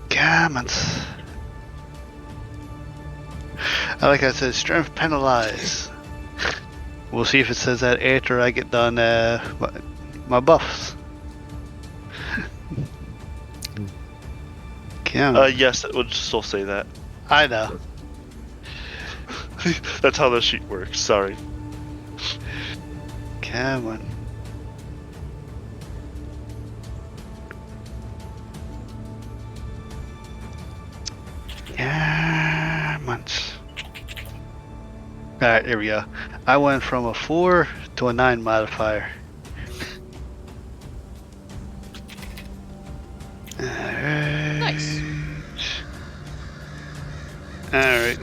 Come on. Like I said, strength penalize. We'll see if it says that after I get done my buffs. Come on. Yes, it would still say that. I know. That's how the sheet works. Sorry. Come on. Come on. Alright, here we go. I went from a 4 to a 9 modifier. Alright. Nice. Alright.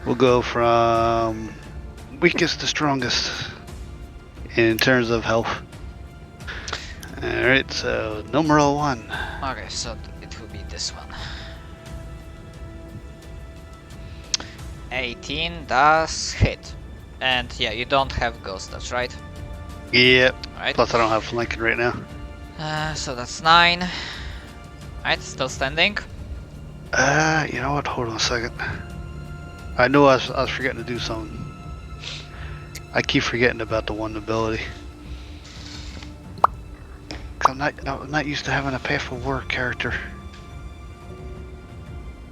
We'll go from weakest to strongest in terms of health. Alright, so numero 1. Okay, so it will be this one. 18 does hit. And yeah, you don't have ghost touch, right? Yep. Right. Plus I don't have flanking right now. So that's 9. Right, still standing. You know what? Hold on a second. I knew I was forgetting to do something. I keep forgetting about the one ability. 'Cause I'm not used to having a Path of War character.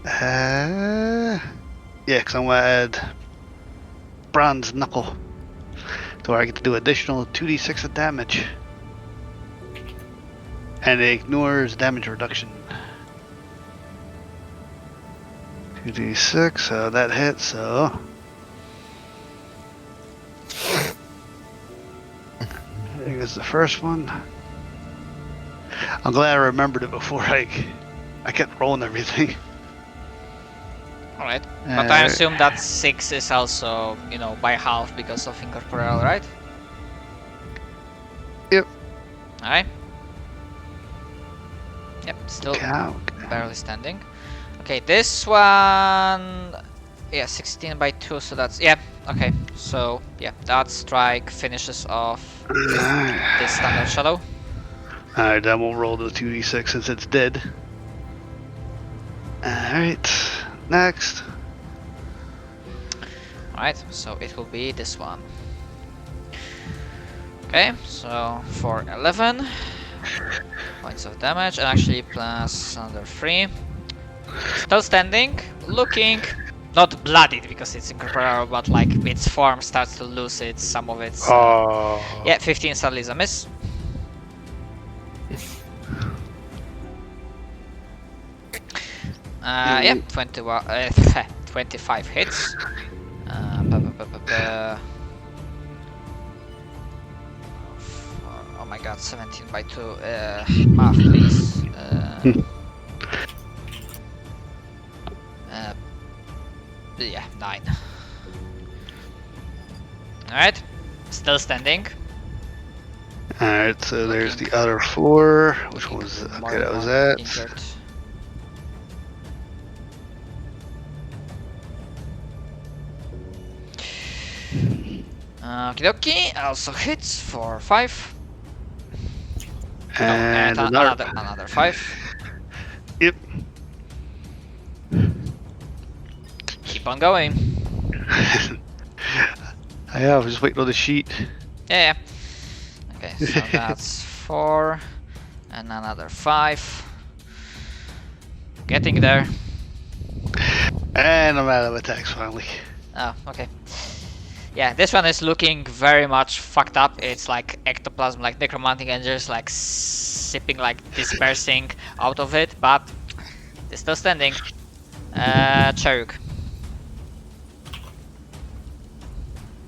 Yeah, because I'm gonna add Bronze Knuckle, to where I get to do additional 2d6 of damage, and it ignores damage reduction. 2d6, so that hits. So here's the first one. I'm glad I remembered it before I kept rolling everything. Alright. But I assume that 6 is also, you know, by half because of incorporeal, right? Yep. Alright. Yep, still Cow. barely standing. Okay, this one... Yeah, 16 by 2, so that's... Yeah, okay. So, yeah, that strike finishes off this standard shadow. Alright, then we'll roll the 2d6 since it's dead. Alright, next. Alright, so it will be this one. Okay, so for 11 points of damage, and actually plus another 3. Still standing, looking, not bloodied because it's incorporeal, but like its form starts to lose some of its... Yeah, 15 sadly is a miss. Yeah, 21, 25 hits. Oh my god, 17 by 2. Math, please. Yeah, 9. Alright, still standing. Alright, so there's the other 4. Which one was that? Okay, that was that. Injured. Okidoki, also hits for 5. And No, another 5. Yep. Keep on going. I have, just waiting on the sheet. Yeah. Okay, so that's 4 and another 5. Getting there. And I'm out of attacks finally. Oh, okay. Yeah, this one is looking very much fucked up. It's like ectoplasm, like necromantic engines, like sipping, like dispersing out of it, but it's still standing. Charuk.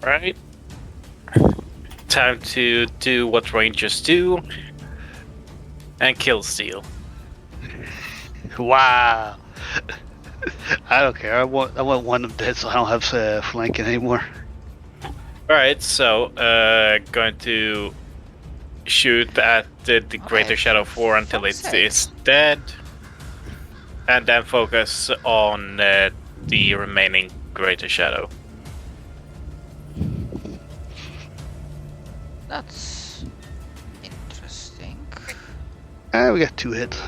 Right. Time to do what rangers do and kill steal. Wow. I don't care. I want one of them dead, so I don't have flanking anymore. Alright, so going to shoot at the Greater Shadow 4 until it's dead. And then focus on the remaining Greater Shadow. That's interesting. We got 2 hits.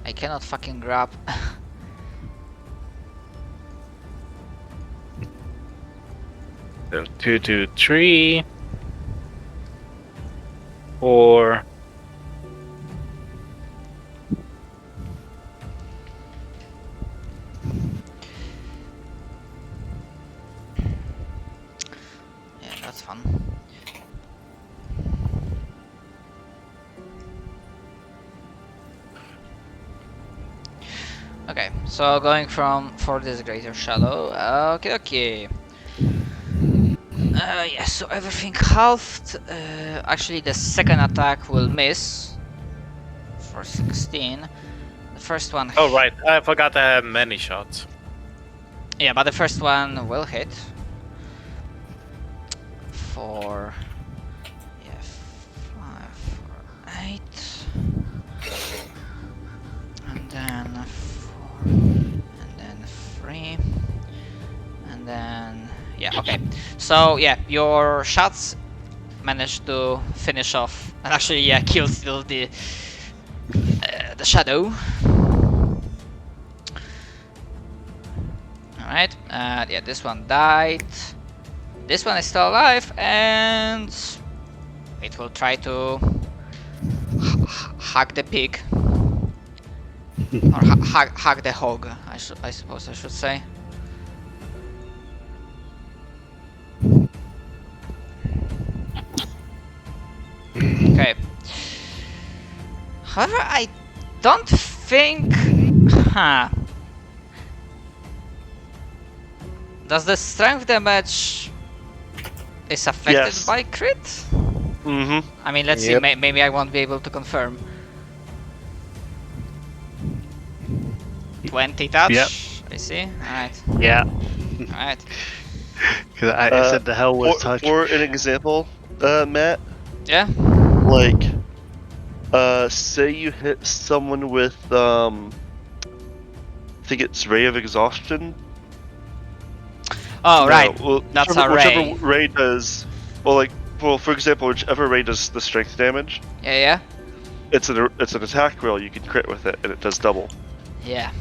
I cannot fucking grab. So 2, 2, 3, 4. Yeah, that's fun. Okay, so going for this Greater Shadow. Okay. Yeah, so everything halved. Actually, the second attack will miss for 16. The first one. Oh, right. I forgot to have many shots. Yeah, but the first one will hit. For. Yeah, 5 or 8. And then 4. And then 3. And then. Yeah, okay. So, yeah, your shots managed to finish off. And actually, yeah, kill still the shadow. Alright, yeah, this one died. This one is still alive, and it will try to hack the pig. Or hack the hog, I suppose I should say. Okay. However, I don't think... Huh. Does the strength damage is affected Yes. by crit? Mm-hmm. I mean, let's Yep. see, maybe I won't be able to confirm. 20 touch? Yep. I see, alright, Yeah. alright. Because I said the hell was touch. For an example, Matt, Yeah? like, say you hit someone with, I think it's Ray of Exhaustion. Oh, right, Well, that's whichever, a ray. whichever ray does, well, for example, whichever ray does the strength damage, Yeah. it's an attack roll. You can crit with it, and it does double. Yeah.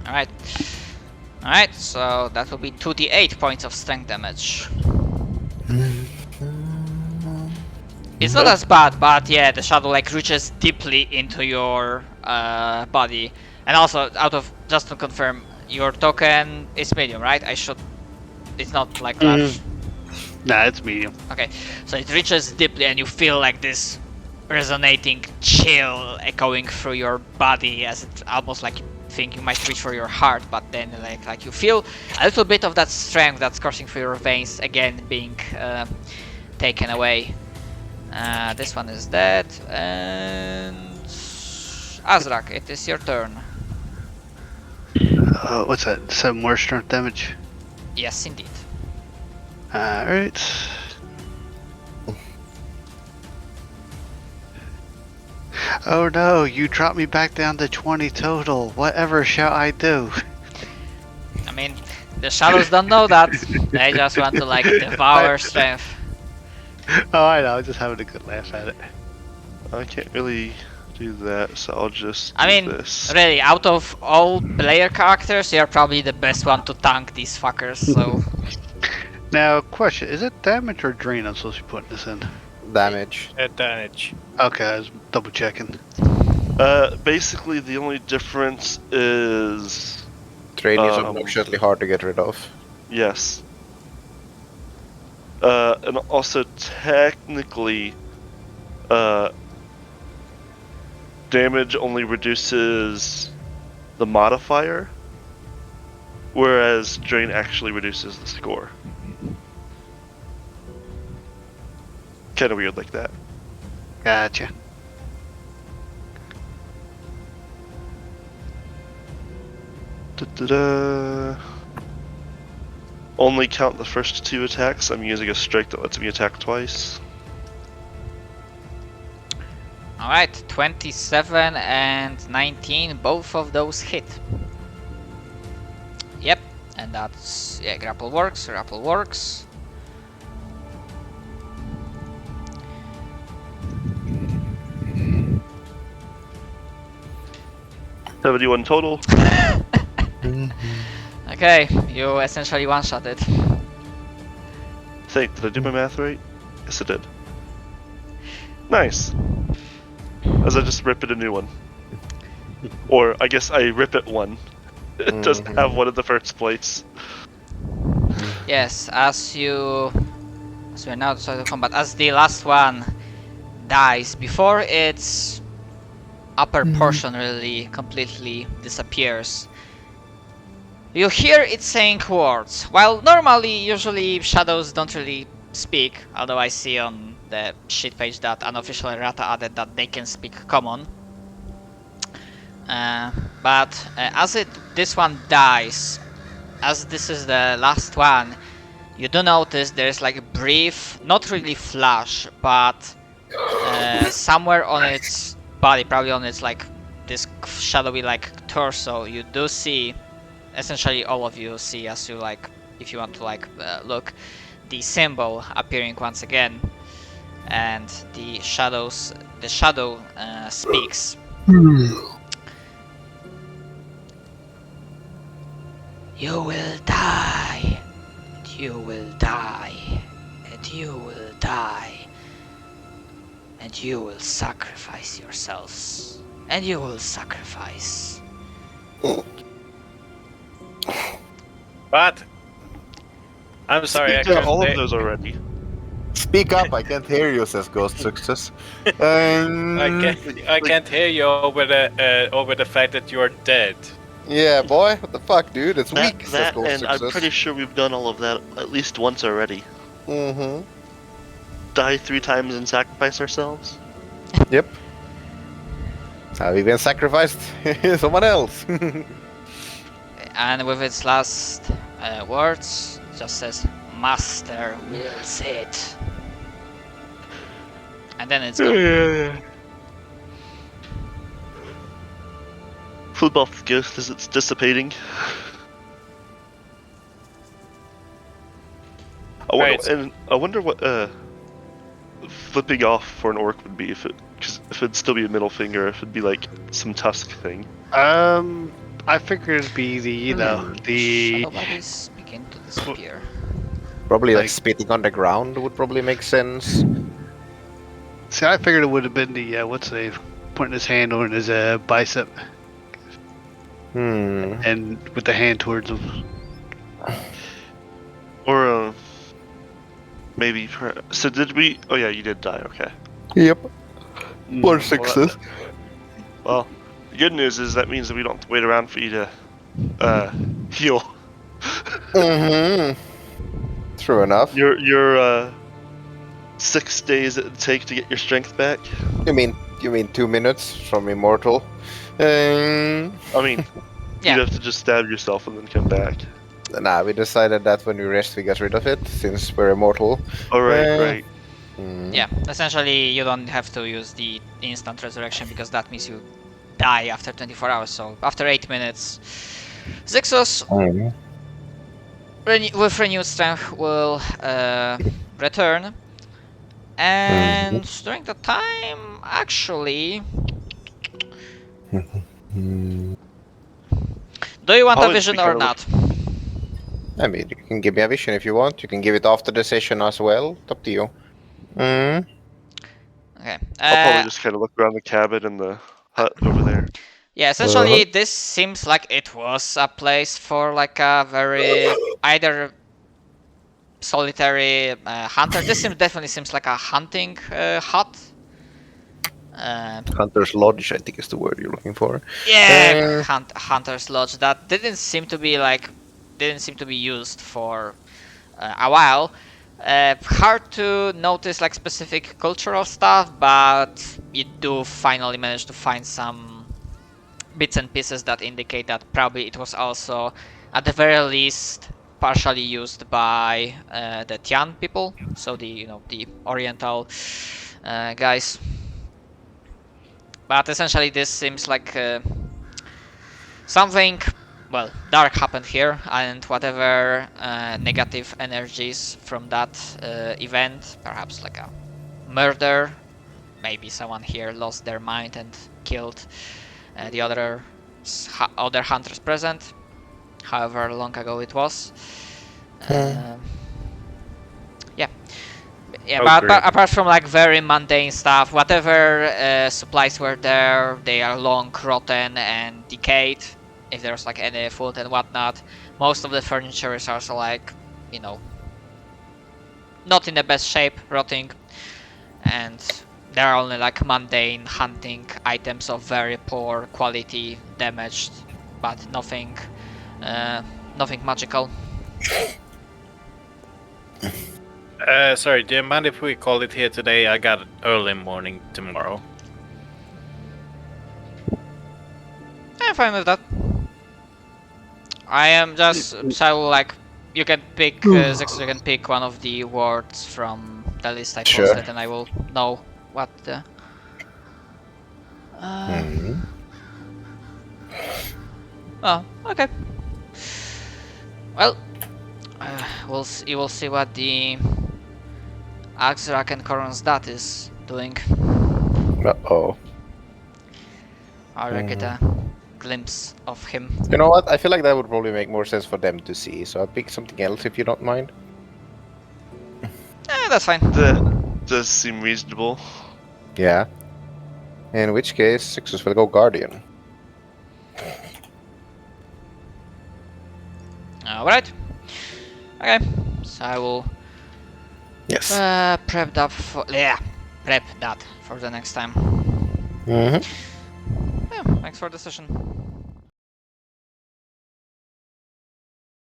Alright. Alright, so that will be 2d8 points of strength damage. It's not as bad, but yeah, the shadow like reaches deeply into your body. And also, just to confirm, your token is medium, right? It's not like large. Nah, it's medium. Okay, so it reaches deeply and you feel like this resonating chill echoing through your body, as it almost like you think you might reach for your heart, but then like you feel a little bit of that strength that's coursing through your veins again being taken away. This one is dead, and Azrak, it is your turn. What's that? 7 more strength damage? Yes, indeed. Alright. Oh no, you dropped me back down to 20 total. Whatever shall I do? I mean, the shadows don't know that. They just want to like devour strength. Oh, I know, I'm just having a good laugh at it. I can't really do that, so I'll just I do mean, this. really, out of all player characters, you're probably the best one to tank these fuckers, so... Now, question, is it damage or drain I'm supposed to be putting this in? Damage. Advantage. Okay, I was double checking. Basically, the only difference is Drain is Um, obnoxiously hard to get rid of. yes. And also technically, damage only reduces the modifier, whereas drain actually reduces the score. Kind of weird like that. Gotcha. Da-da-da. Only count the first 2 attacks. I'm using a strike that lets me attack twice. Alright, 27 and 19, both of those hit. Yep, And that's, yeah, grapple works, grapple works. $71 total. Okay, you essentially one-shot it. Did I do my math right? Yes, I did. Nice. As I just rip it a new one. Or I guess I rip it one. It doesn't have one in the first place. Yes, as we're now starting to combat, as the last one dies, before its upper portion really completely disappears, you hear it saying words. While usually shadows don't really speak, although I see on the sheet page that unofficial errata added that they can speak common. But as this one dies, as this is the last one, you do notice there's like a brief, not really flash, but somewhere on its body, probably on its like this shadowy like torso, you do see, essentially all of you see, as you like, if you want to like look, the symbol appearing once again, and the shadow speaks. You will die, and you will die, and you will die, and you will sacrifice yourselves, and you will sacrifice. What? I'm sorry, I Speak to couldn't all of hear- those already. Speak up, I can't hear you, says Ghost Success. I can't hear you over the fact that you're dead. Yeah, boy, what the fuck, dude? It's That, weak, says that Ghost and Success. I'm pretty sure we've done all of that at least once already. Mm-hmm. Die 3 times and sacrifice ourselves? Yep. Have you been sacrificed? Someone else. And with its last words, it just says, "Master wills it." And then it's gone. Flip off the ghost as it's dissipating. I wonder what flipping off for an orc would be if it'd still be a middle finger, if it'd be like some tusk thing. I figured it'd be the Shadow bodies begin to disappear. Probably like Like- spitting on the ground would probably make sense. See, I figured it would have been the putting his hand on his bicep and with the hand towards him. Or maybe. So did we? Oh yeah, you did die. Okay. Yep. More Well, success. Well, the good news is that means that we don't have to wait around for you to heal. Mm-hmm. True enough. Your 6 days it would take to get your strength back. You mean 2 minutes from immortal? I mean, Yeah. you'd have to just stab yourself and then come back. Nah, we decided that when we rest we get rid of it, since we're immortal. All right, Uh, right. Yeah, essentially you don't have to use the instant resurrection because that means you die after 24 hours. So after 8 minutes, Zixos with renewed strength will return, and during the time, actually, do you want a Probably vision be or kinda not? I mean, you can give me a vision if you want. You can give it after the session as well. It's up to you. Mm. Okay. I'll probably just kind of look around the cabin and the hut over there. Yeah, essentially, this seems like it was a place for like a very either solitary hunter. This definitely seems like a hunting hut. Hunter's Lodge, I think is the word you're looking for. Yeah, hunter's lodge. That didn't seem to be used for a while. Hard to notice like specific cultural stuff, but you do finally manage to find some bits and pieces that indicate that probably it was also, at the very least, partially used by the Tian people, so the the Oriental guys. But essentially, this seems like something well, dark happened here, and whatever negative energies from that event, perhaps like a murder, maybe someone here lost their mind and killed the other hunters present, however long ago it was. Yeah, Oh, but great. apart from like very mundane stuff, whatever supplies were there, they are long rotten and decayed. If there's like any food and whatnot, most of the furniture is also like, you know, not in the best shape, rotting, and there are only like mundane hunting items of very poor quality, damaged, but nothing, nothing magical. Sorry, do you mind if we call it here today? I got early morning tomorrow. I'm fine with that. I am just so like you can pick Zix, you can pick one of the words from the list I Sure. posted, and I will know what the. Oh, okay. Well, you will see what the Axrak and Kronstadt is doing. Uh-oh. I'll get a glimpse of him. You know what? I feel like that would probably make more sense for them to see, so I'll pick something else if you don't mind. That's fine. That does seem reasonable. Yeah. In which case, Sixus will go Guardian. Alright. Okay. So I will Yes. prep that for prep that for the next time. Mm-hmm. Yeah, thanks for the session.